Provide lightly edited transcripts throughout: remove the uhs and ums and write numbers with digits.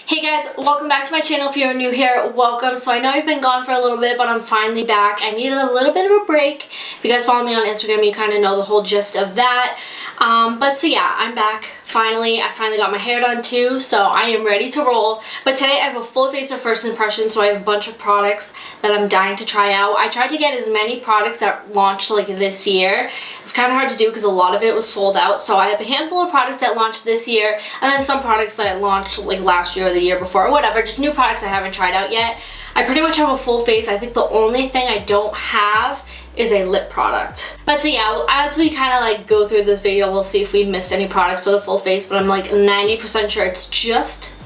Hey guys, welcome back to my channel. If you're new here, welcome. So I know I've been gone for a little bit, but I'm finally back. I needed a little bit of a break. If you guys follow me on Instagram, you kind of know the whole gist of that. So yeah, I'm back. Finally, I finally got my hair done too, so I am ready to roll. But today I have a full face of first impressions, so I have a bunch of products that I'm dying to try out. I tried to get as many products that launched like this year. It's kind of hard to do because a lot of it was sold out, so I have a handful of products that launched this year, and then some products that launched like last year or the year before, or whatever, just new products I haven't tried out yet. I pretty much have a full face. I think the only thing I don't have is a lip product. But so yeah, as we kind of like go through this video, we'll see if we missed any products for the full face, but I'm like 90% sure it's just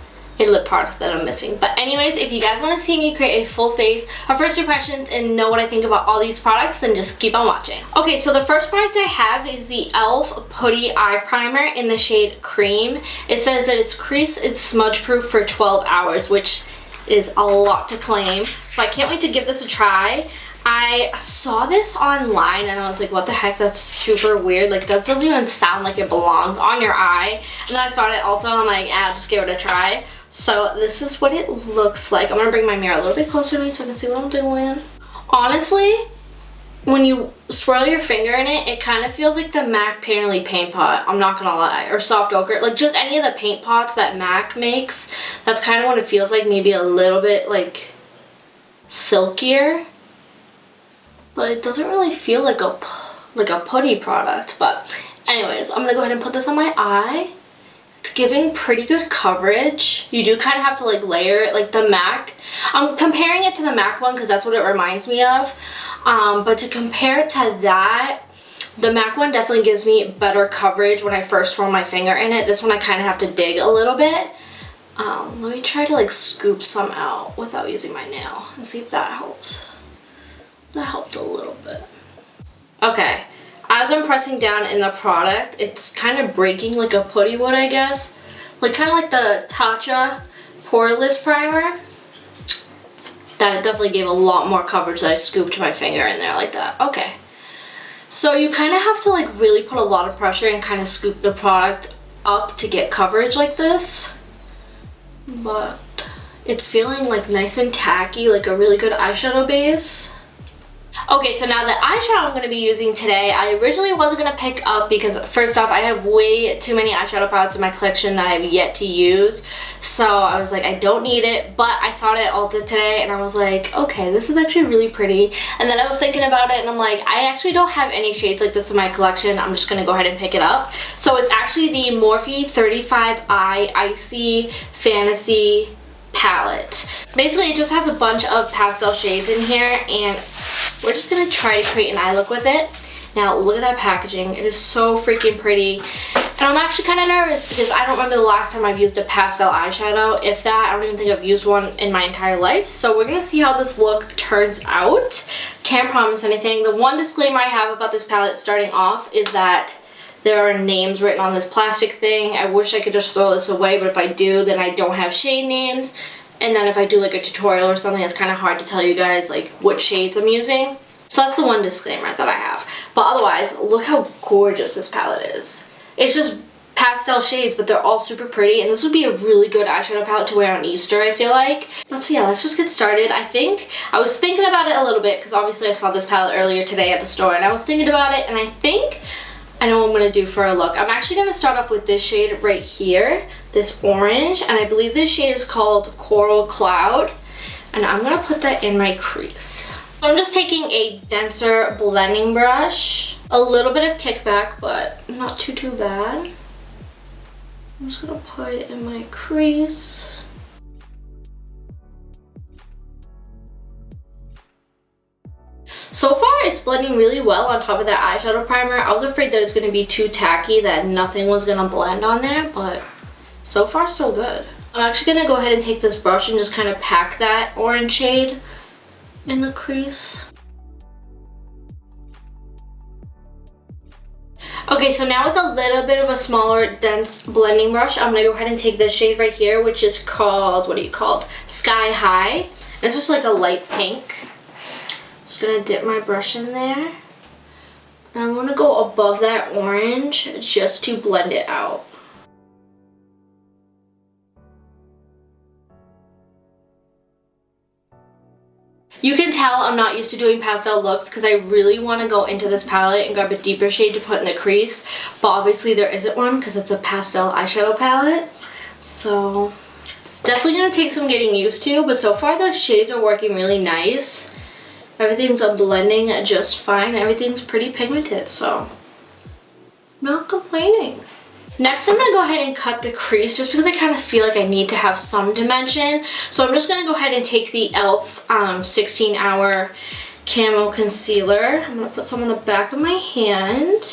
a lip product that I'm missing. But anyways, if you guys want to see me create a full face of first impressions and know what I think about all these products, then just keep on watching. Okay, so the first product I have is the e.l.f. Putty Eye Primer in the shade Cream. It says that it's crease, it's smudge proof for 12 hours, which is a lot to claim. So I can't wait to give this a try. I saw this online and I was like, what the heck, that's super weird. Like, that doesn't even sound like it belongs on your eye. And then I saw it also and I'm like, just give it a try. So this is what it looks like. I'm gonna bring my mirror a little bit closer to me so I can see what I'm doing. Honestly, when you swirl your finger in it, it kind of feels like the MAC Painterly paint pot, I'm not gonna lie, or soft ochre, like just any of the paint pots that MAC makes. That's kind of what it feels like, maybe a little bit like silkier. But it doesn't really feel like a putty product. But anyways, I'm gonna go ahead and put this on my eye. It's giving pretty good coverage. You do kind of have to like layer it, like the MAC. I'm comparing it to the MAC one because that's what it reminds me of. But to compare it to that, the MAC one definitely gives me better coverage when I first roll my finger in it. This one I kind of have to dig a little bit. Let me try to like scoop some out without using my nail and see if that helps. That helped a little bit. Okay, as I'm pressing down in the product, it's kind of breaking like a putty would, I guess. Like kind of like the Tatcha Poreless Primer. That definitely gave a lot more coverage that I scooped my finger in there like that. Okay. So you kind of have to like really put a lot of pressure and kind of scoop the product up to get coverage like this. But it's feeling like nice and tacky, like a really good eyeshadow base. Okay, so now the eyeshadow I'm going to be using today, I originally wasn't going to pick up because first off, I have way too many eyeshadow palettes in my collection that I have yet to use. So I was like, I don't need it, but I saw it at Ulta today and I was like, okay, this is actually really pretty. And then I was thinking about it and I'm like, I actually don't have any shades like this in my collection. I'm just going to go ahead and pick it up. So it's actually the Morphe 35i Icy Fantasy palette. Basically, it just has a bunch of pastel shades in here and we're just gonna try to create an eye look with it. Now look at that packaging. It is so freaking pretty. And I'm actually kind of nervous because I don't remember the last time I've used a pastel eyeshadow. If that, I don't even think I've used one in my entire life. So we're gonna see how this look turns out. Can't promise anything. The one disclaimer I have about this palette starting off is that there are names written on this plastic thing. I wish I could just throw this away, but if I do, then I don't have shade names. And then if I do like a tutorial or something, it's kind of hard to tell you guys like what shades I'm using. So that's the one disclaimer that I have. But otherwise, look how gorgeous this palette is. It's just pastel shades, but they're all super pretty. And this would be a really good eyeshadow palette to wear on Easter, I feel like. But so yeah, let's just get started. I was thinking about it a little bit because obviously I saw this palette earlier today at the store. And I was thinking about it and I think I know what I'm going to do for a look. I'm actually going to start off with this shade right here, this orange, and I believe this shade is called Coral Cloud, and I'm going to put that in my crease. So I'm just taking a denser blending brush, a little bit of kickback, but not too bad. I'm just going to put it in my crease. So far, it's blending really well on top of that eyeshadow primer. I was afraid that it's going to be too tacky, that nothing was going to blend on there, but so far, so good. I'm actually going to go ahead and take this brush and just kind of pack that orange shade in the crease. Okay, so now with a little bit of a smaller, dense blending brush, I'm going to go ahead and take this shade right here, which is called, Sky High. And it's just like a light pink. Just gonna dip my brush in there and I'm gonna go above that orange just to blend it out. You can tell I'm not used to doing pastel looks because I really want to go into this palette and grab a deeper shade to put in the crease. But obviously there isn't one because it's a pastel eyeshadow palette. So it's definitely going to take some getting used to. But so far the shades are working really nice. Everything's blending just fine. Everything's pretty pigmented, so not complaining. Next, I'm going to go ahead and cut the crease just because I kind of feel like I need to have some dimension. So I'm just going to go ahead and take the e.l.f. 16 Hour Camo Concealer. I'm going to put some on the back of my hand.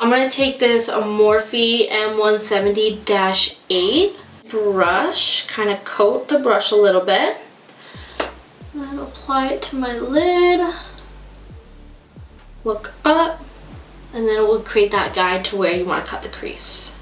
I'm going to take this Morphe M170-8 brush, kind of coat the brush a little bit. And then apply it to my lid. Look up. And then it will create that guide to where you want to cut the crease.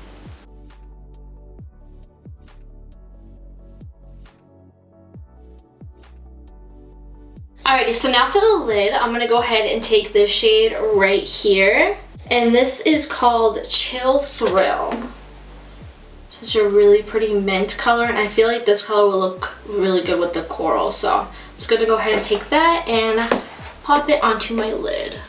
Alrighty, so now for the lid, I'm going to go ahead and take this shade right here. And this is called Chill Thrill. This is a really pretty mint color, and I feel like this color will look really good with the coral. So I'm just going to go ahead and take that and pop it onto my lid.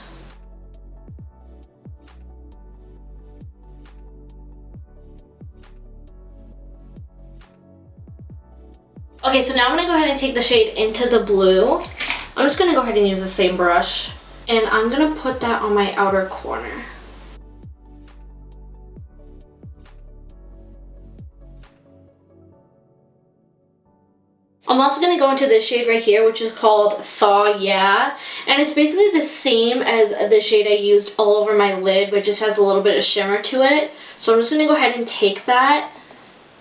Okay, so now I'm going to go ahead and take the shade Into the Blue. I'm just going to go ahead and use the same brush, and I'm going to put that on my outer corner. I'm also going to go into this shade right here, which is called Thaw Yeah, and it's basically the same as the shade I used all over my lid, but it just has a little bit of shimmer to it. So I'm just going to go ahead and take that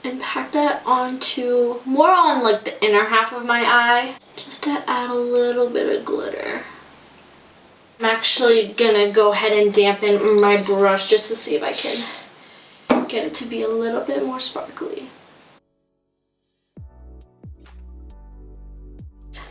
and pack that onto, more on like the inner half of my eye, just to add a little bit of glitter. I'm actually gonna go ahead and dampen my brush just to see if I can get it to be a little bit more sparkly.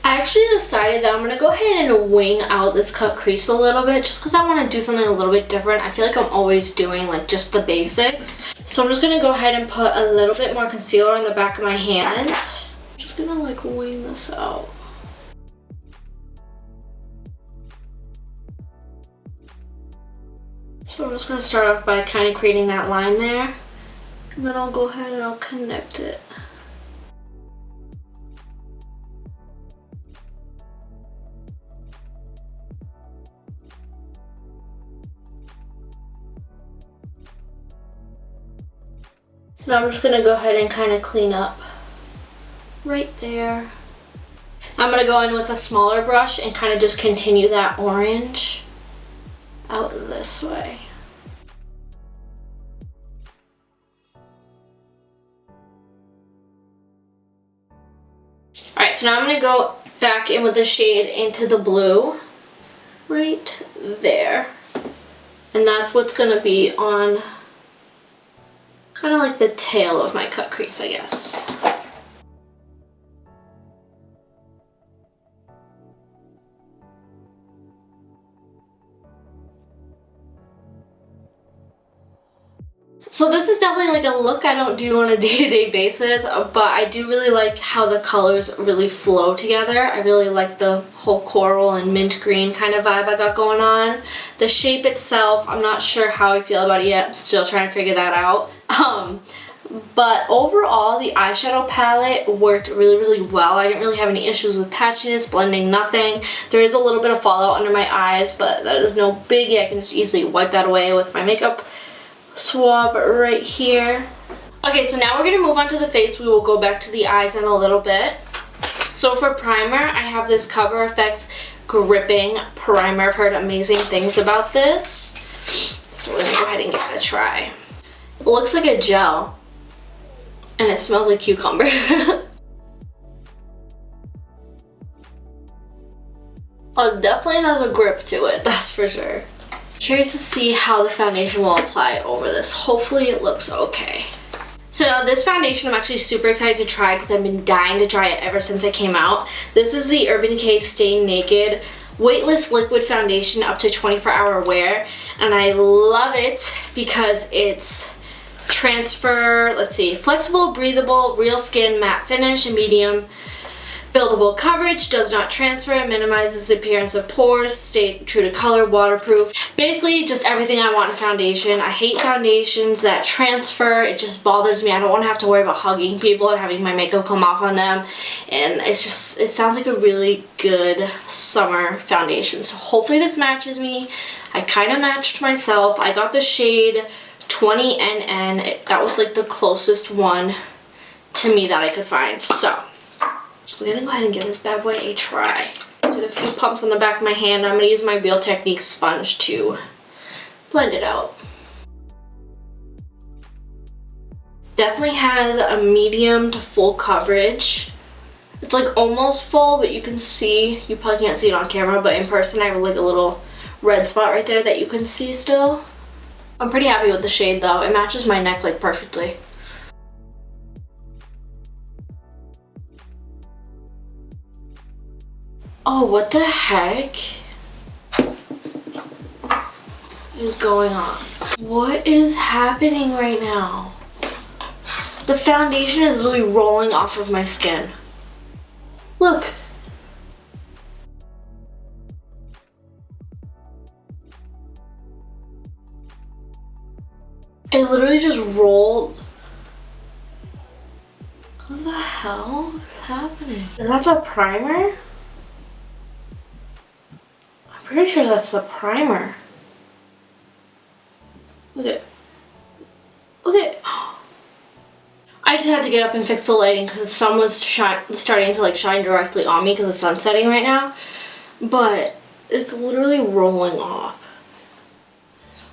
I actually decided that I'm going to go ahead and wing out this cut crease a little bit just because I want to do something a little bit different. I feel like I'm always doing like just the basics. So I'm just going to go ahead and put a little bit more concealer on the back of my hand. I'm just going to like wing this out. So I'm just going to start off by kind of creating that line there. And then I'll go ahead and I'll connect it. Now I'm just going to go ahead and kind of clean up right there. I'm going to go in with a smaller brush and kind of just continue that orange out this way. Alright, so now I'm going to go back in with the shade Into the Blue right there. And that's what's going to be on kind of like the tail of my cut crease, I guess. So this is definitely like a look I don't do on a day-to-day basis, but I do really like how the colors really flow together. I really like the whole coral and mint green kind of vibe I got going on. The shape itself, I'm not sure how I feel about it yet. I'm still trying to figure that out. But overall, the eyeshadow palette worked really, really well. I didn't really have any issues with patchiness, blending, nothing. There is a little bit of fallout under my eyes, but that is no biggie. I can just easily wipe that away with my makeup swab right here. Okay, so now we're going to move on to the face. We will go back to the eyes in a little bit. So for primer, I have this Cover FX Gripping Primer. I've heard amazing things about this. So we're going to go ahead and give it a try. It looks like a gel, and it smells like cucumber. Oh, it definitely has a grip to it, that's for sure. Curious to see how the foundation will apply over this. Hopefully it looks okay. So now this foundation I'm actually super excited to try because I've been dying to try it ever since it came out. This is the Urban Decay Stay Naked Weightless Liquid Foundation up to 24-hour wear, and I love it because it's flexible, breathable, real skin, matte finish, and medium Buildable coverage, does not transfer, minimizes the appearance of pores, stay true to color, waterproof. Basically just everything I want in a foundation. I hate foundations that transfer. It just bothers me. I don't want to have to worry about hugging people and having my makeup come off on them. And it sounds like a really good summer foundation. So hopefully this matches me. I kind of matched myself. I got the shade 20NN. That was like the closest one to me that I could find. So we're gonna go ahead and give this bad boy a try. Did a few pumps on the back of my hand. I'm gonna use my Real Technique sponge to blend it out. Definitely has a medium to full coverage. It's like almost full, but you can see, you probably can't see it on camera, but in person I have like a little red spot right there that you can see still. I'm pretty happy with the shade though. It matches my neck like perfectly. Oh, what the heck is going on? What is happening right now? The foundation is literally rolling off of my skin. Look. It literally just rolled. What the hell is happening? Is that the primer? Pretty sure that's the primer. Look at, look at. I just had to get up and fix the lighting because the sun was starting to like shine directly on me because the sun's setting right now. But it's literally rolling off.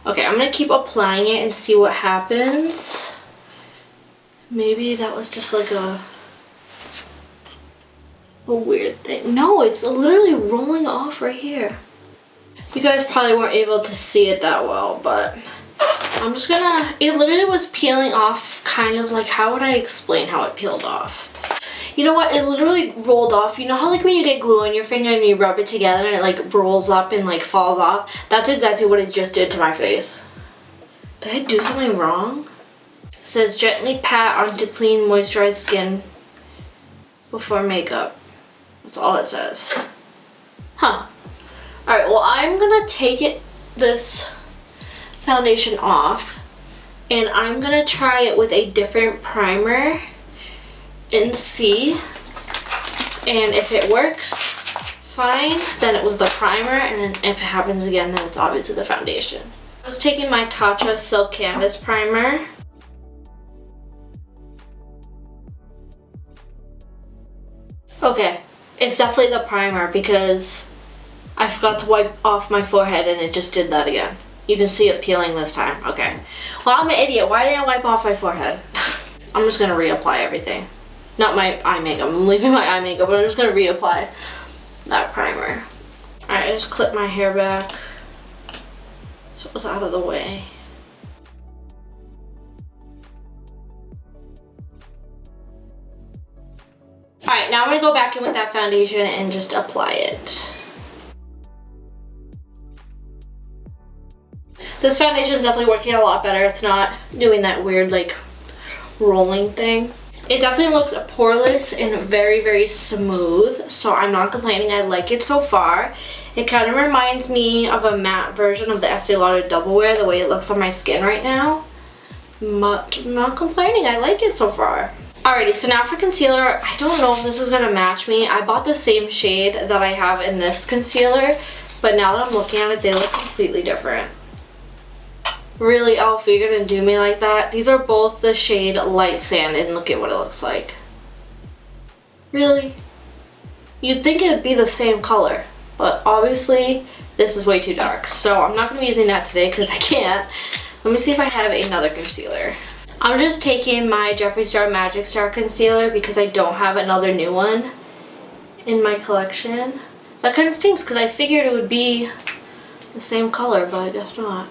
Okay, I'm gonna keep applying it and see what happens. Maybe that was just like a weird thing. No, it's literally rolling off right here. You guys probably weren't able to see it that well, but I'm just gonna, it literally was peeling off kind of like, how would I explain how it peeled off? You know what, it literally rolled off. You know how like when you get glue on your finger and you rub it together and it like rolls up and like falls off? That's exactly what it just did to my face. Did I do something wrong? It says gently pat onto clean moisturized skin before makeup. That's all it says. Huh. Alright, well I'm gonna take this foundation off and I'm gonna try it with a different primer and see, and if it works, fine, then it was the primer, and then if it happens again, then it's obviously the foundation. I was taking my Tatcha Silk Canvas Primer. Okay, it's definitely the primer because I forgot to wipe off my forehead and it just did that again. You can see it peeling this time. Okay. Well, I'm an idiot. Why didn't I wipe off my forehead? I'm just going to reapply everything. Not my eye makeup. I'm leaving my eye makeup, but I'm just going to reapply that primer. Alright, I just clip my hair back so it was out of the way. Alright, now I'm going to go back in with that foundation and just apply it. This foundation is definitely working a lot better. It's not doing that weird like rolling thing. It definitely looks poreless and very, very smooth, so I'm not complaining. I like it so far. It kind of reminds me of a matte version of the Estee Lauder Double Wear, the way it looks on my skin right now. But I'm not complaining. I like it so far. Alrighty, so now for concealer. I don't know if this is going to match me. I bought the same shade that I have in this concealer, but now that I'm looking at it, they look completely different. Really, Elf, you're gonna do me like that? These are both the shade Light Sand, and look at what it looks like. Really? You'd think it would be the same color, but obviously this is way too dark. So I'm not gonna be using that today because I can't. Let me see if I have another concealer. I'm just taking my Jeffree Star Magic Star concealer because I don't have another new one in my collection. That kind of stinks because I figured it would be the same color, but I guess not.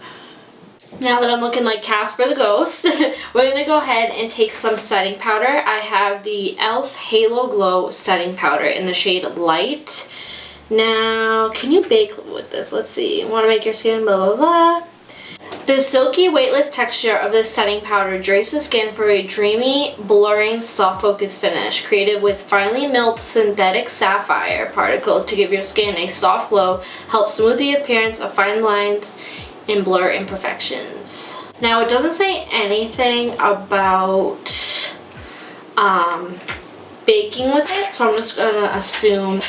Now that I'm looking like Casper the Ghost, we're going to go ahead and take some setting powder. I have the e.l.f. Halo Glow setting powder in the shade Light. Now, can you bake with this? Let's see. Want to make your skin blah blah blah. The silky, weightless texture of this setting powder drapes the skin for a dreamy, blurring, soft focus finish, created with finely milled synthetic sapphire particles to give your skin a soft glow, help smooth the appearance of fine lines and blur imperfections. Now, it doesn't say anything about baking with it, so I'm just gonna assume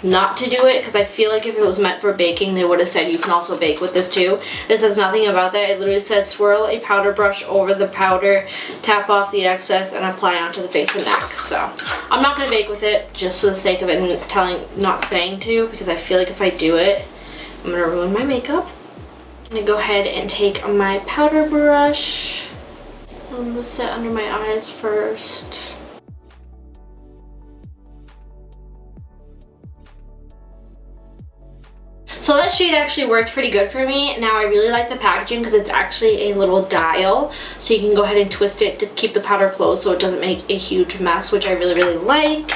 not to do it, because I feel like if it was meant for baking, they would have said you can also bake with this too. It says nothing about that. It literally says swirl a powder brush over the powder, tap off the excess, and apply onto the face and neck. So I'm not gonna bake with it just for the sake of it and not saying to, because I feel like if I do it, I'm gonna ruin my makeup. I'm gonna go ahead and take my powder brush. I'm gonna set under my eyes first. So that shade actually worked pretty good for me. Now I really like the packaging because it's actually a little dial, so you can go ahead and twist it to keep the powder closed so it doesn't make a huge mess, which I really, really like.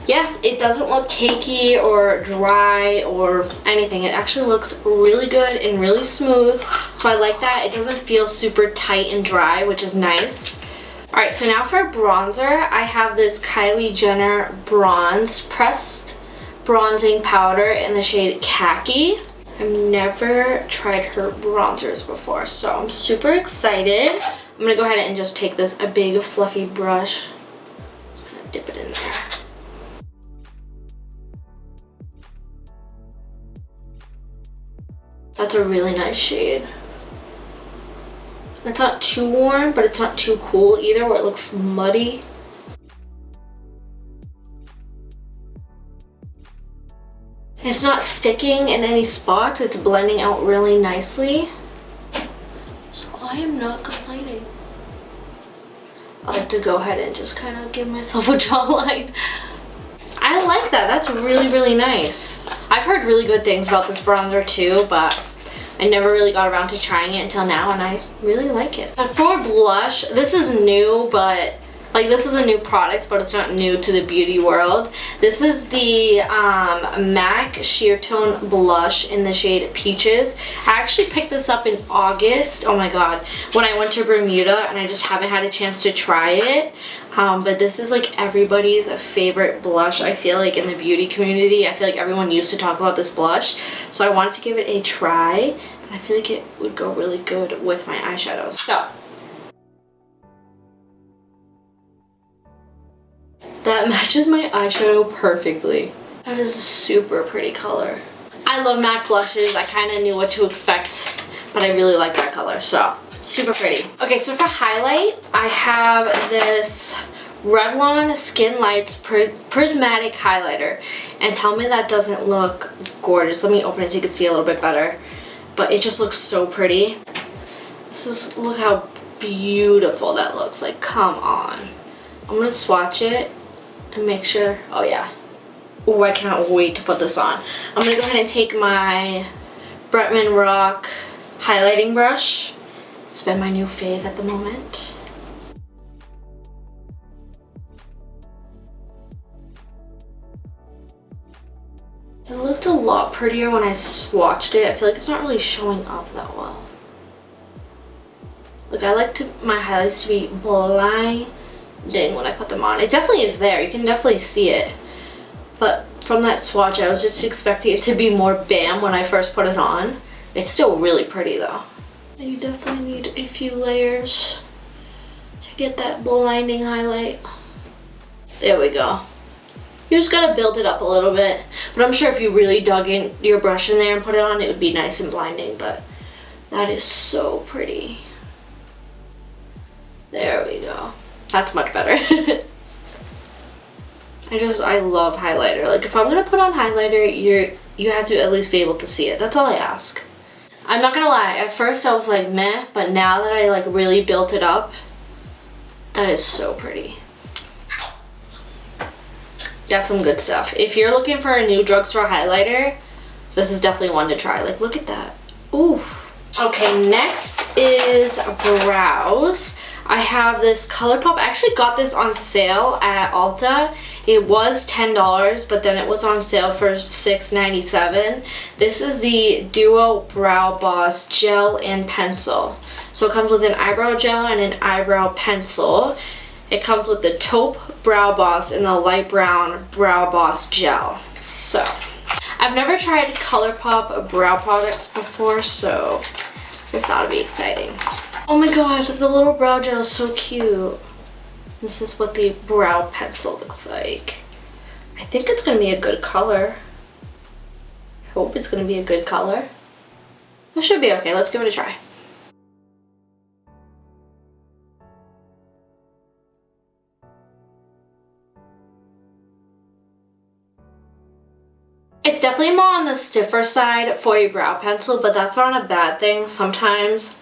Yeah, it doesn't look cakey or dry or anything. It actually looks really good and really smooth, so I like that. It doesn't feel super tight and dry, which is nice. Alright, so now for bronzer, I have this Kylie Jenner Bronze Pressed Bronzing Powder in the shade Khaki. I've never tried her bronzers before, so I'm super excited. I'm gonna go ahead and just take a big fluffy brush, just gonna dip it in there. That's a really nice shade. It's not too warm, but it's not too cool either, where it looks muddy. It's not sticking in any spots. It's blending out really nicely. So I am not complaining. I like to go ahead and just kind of give myself a jawline. I like that. That's really, really nice. I've heard really good things about this bronzer too, but I never really got around to trying it until now, and I really like it. And for blush, this is new, but this is a new product, but it's not new to the beauty world. This is the MAC Sheer Tone Blush in the shade Peaches. I actually picked this up in August, oh my god, when I went to Bermuda, and I just haven't had a chance to try it. But this is like everybody's favorite blush, I feel like, in the beauty community. I feel like everyone used to talk about this blush, so I wanted to give it a try, and I feel like it would go really good with my eyeshadows. So that matches my eyeshadow perfectly. That is a super pretty color. I love MAC blushes. I kind of knew what to expect, but I really like that color, so super pretty. Okay, so for highlight, I have this Revlon Skin Lights Prismatic Highlighter. And tell me that doesn't look gorgeous. Let me open it so you can see a little bit better. But it just looks so pretty. Look how beautiful that looks. Like, come on. I'm gonna swatch it and make sure. Oh yeah. Oh, I cannot wait to put this on. I'm gonna go ahead and take my Bretman Rock highlighting brush. It's been my new fave at the moment. It looked a lot prettier when I swatched it. I feel like it's not really showing up that well. Like, I like my highlights to be blinding when I put them on. It definitely is there. You can definitely see it. But from that swatch, I was just expecting it to be more bam when I first put it on. It's still really pretty though. You definitely need a few layers to get that blinding highlight. There we go. You just gotta build it up a little bit. But I'm sure if you really dug in your brush in there and put it on, it would be nice and blinding. But that is so pretty. There we go. That's much better. I love highlighter. Like, if I'm gonna put on highlighter, you have to at least be able to see it. That's all I ask. I'm not gonna lie, at first I was like meh, but now that I like really built it up, that is so pretty. That's some good stuff. If you're looking for a new drugstore highlighter, this is definitely one to try. Like, look at that. Ooh. Okay, next is brows. I have this ColourPop. I actually got this on sale at Ulta. It was $10, but then it was on sale for $6.97. This is the Duo Brow Boss Gel and Pencil. So it comes with an eyebrow gel and an eyebrow pencil. It comes with the Taupe Brow Boss and the light brown Brow Boss Gel. So, I've never tried ColourPop brow products before, so this ought to be exciting. Oh my god, the little brow gel is so cute. This is what the brow pencil looks like. I think it's going to be a good color. I hope it's going to be a good color. It should be okay. Let's give it a try. It's definitely more on the stiffer side for a brow pencil, but that's not a bad thing. Sometimes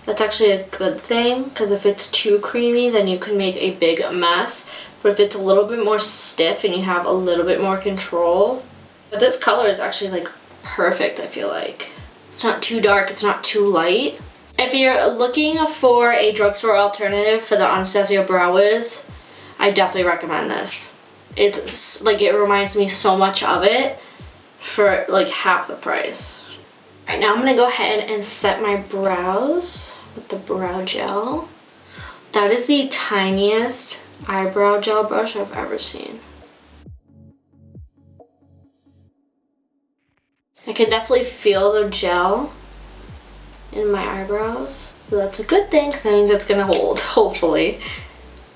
that's actually a good thing, because if it's too creamy, then you can make a big mess. But if it's a little bit more stiff and you have a little bit more control. But this color is actually like perfect, I feel like. It's not too dark, it's not too light. If you're looking for a drugstore alternative for the Anastasia Brow Wiz, I definitely recommend this. It's like, it reminds me so much of it for like half the price. Alright, now I'm gonna go ahead and set my brows with the brow gel. That is the tiniest eyebrow gel brush I've ever seen. I can definitely feel the gel in my eyebrows. So that's a good thing, because that means it's gonna hold, hopefully.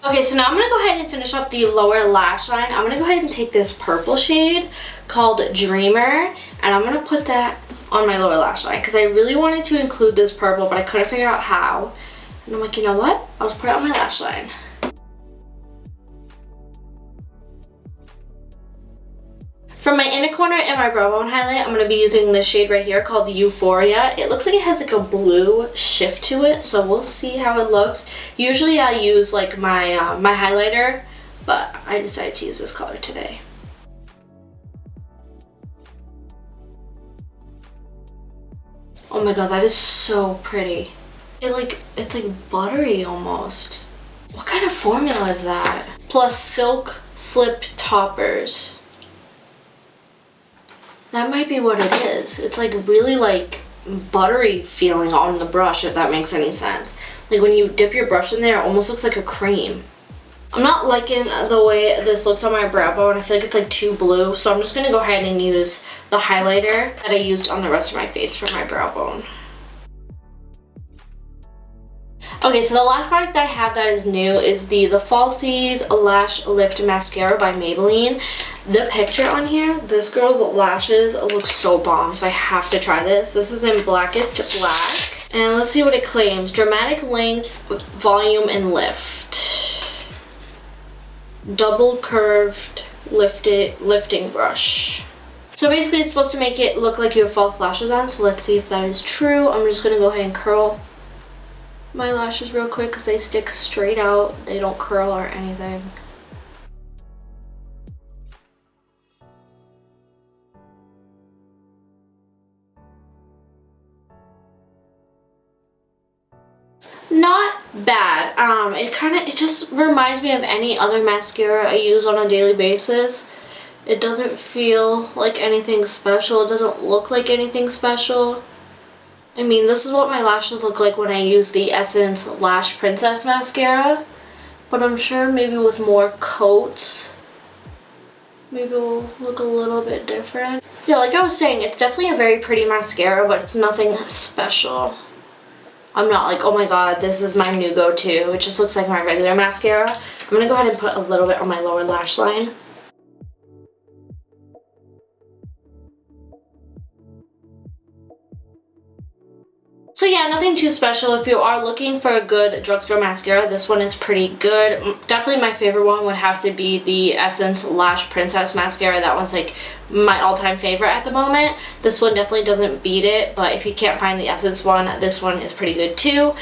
Okay, so now I'm gonna go ahead and finish up the lower lash line. I'm gonna go ahead and take this purple shade called Dreamer, and I'm gonna put that on my lower lash line, because I really wanted to include this purple, but I couldn't figure out how. And I'm like, you know what? I'll just put it on my lash line. For my inner corner and my brow bone highlight, I'm going to be using this shade right here called Euphoria. It looks like it has like a blue shift to it, so we'll see how it looks. Usually I use like my my highlighter, but I decided to use this color today. Oh my god, that is so pretty. It's like buttery almost. What kind of formula is that? Plus silk slip toppers. That might be what it is. It's like really like buttery feeling on the brush, if that makes any sense. Like when you dip your brush in there, it almost looks like a cream. I'm not liking the way this looks on my brow bone. I feel like it's like too blue, so I'm just gonna go ahead and use the highlighter that I used on the rest of my face for my brow bone. Okay, so the last product that I have that is new is the Falsies Lash Lift Mascara by Maybelline. The picture on here, this girl's lashes look so bomb, so I have to try this. This is in Blackest Black. And let's see what it claims. Dramatic length, volume, and lift. Double curved lifting brush. So basically it's supposed to make it look like you have false lashes on, so let's see if that is true. I'm just gonna go ahead and curl my lashes real quick because they stick straight out. They don't curl or anything. Not bad. It just reminds me of any other mascara I use on a daily basis. It doesn't feel like anything special. It doesn't look like anything special. I mean, this is what my lashes look like when I use the Essence Lash Princess Mascara. But I'm sure maybe with more coats, maybe it will look a little bit different. Yeah, like I was saying, it's definitely a very pretty mascara, but it's nothing special. I'm not like, oh my god, this is my new go-to. It just looks like my regular mascara. I'm gonna go ahead and put a little bit on my lower lash line. So yeah, nothing too special. If you are looking for a good drugstore mascara, this one is pretty good. Definitely my favorite one would have to be the Essence Lash Princess Mascara. That one's like my all-time favorite at the moment. This one definitely doesn't beat it, but if you can't find the Essence one, this one is pretty good too.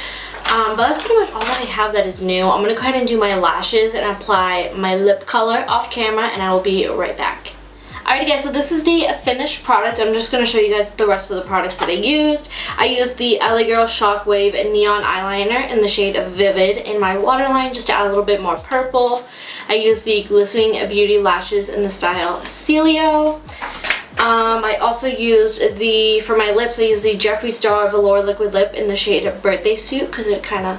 But that's pretty much all that I have that is new. I'm going to go ahead and do my lashes and apply my lip color off camera, and I will be right back. Alrighty guys, so this is the finished product. I'm just going to show you guys the rest of the products that I used. I used the LA Girl Shockwave Neon Eyeliner in the shade Vivid in my waterline, just to add a little bit more purple. I used the Glistening Beauty Lashes in the style Celio. I also used for my lips, I used the Jeffree Star Velour Liquid Lip in the shade Birthday Suit because it kind of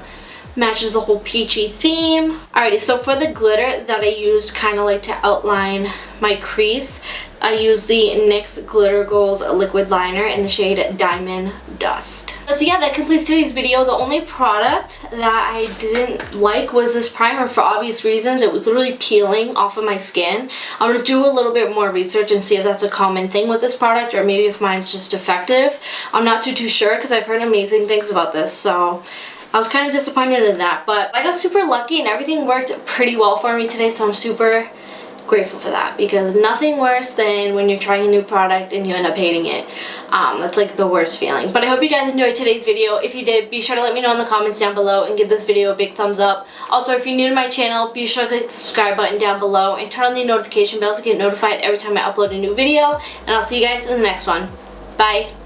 matches the whole peachy theme. Alrighty, so for the glitter that I used kind of like to outline my crease, I used the NYX Glitter Goals Liquid Liner in the shade Diamond Dust. So yeah, that completes today's video. The only product that I didn't like was this primer for obvious reasons. It was literally peeling off of my skin. I'm going to do a little bit more research and see if that's a common thing with this product or maybe if mine's just defective. I'm not too sure because I've heard amazing things about this, so I was kind of disappointed in that, but I got super lucky and everything worked pretty well for me today, so I'm super grateful for that because nothing worse than when you're trying a new product and you end up hating it. That's like the worst feeling. But I hope you guys enjoyed today's video. If you did, be sure to let me know in the comments down below and give this video a big thumbs up. Also, if you're new to my channel, be sure to click the subscribe button down below and turn on the notification bell to get notified every time I upload a new video. And I'll see you guys in the next one. Bye!